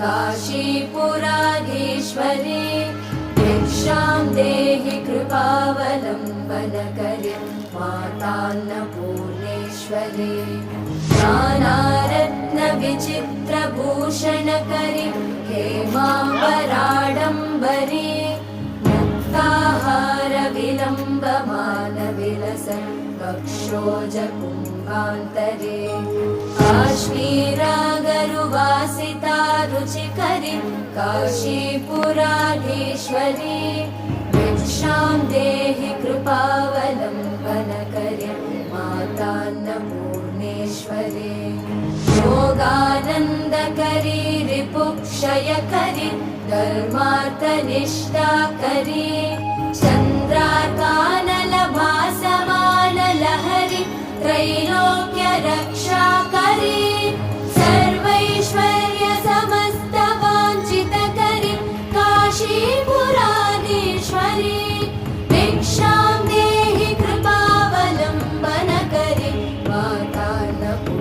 काशीपुराधीश्वरी भिक्षां देहि कृपावलम्बनकरी मातान्नपूर्णेश्वरी नानारत्नविचित्रभूषणकरी हेमाम्बराडम्बरी मुक्ताहारविलम्बमानविलसन् वक्षोजकुम्भान्तरे काश्मीरागरुवासिता रुचिकरी काशीपुराधीश्वरी भिक्षां देहि कृपावलम्बनकरी मातान्नपूर्णेश्वरी योगानन्दकरी रिपुक्षयकरी धर्मार्थनिष्ठाकरी चन्द्रार्कानलभासमानलहरी त्रैलोक्यरक्षाकरी सर्वैश्वर्यसमस्तवाञ्छितकरी काशीपुराधीश्वरी भिक्षां देहि कृपावलम्बनकरी मातान्नपूर्णेश्वरी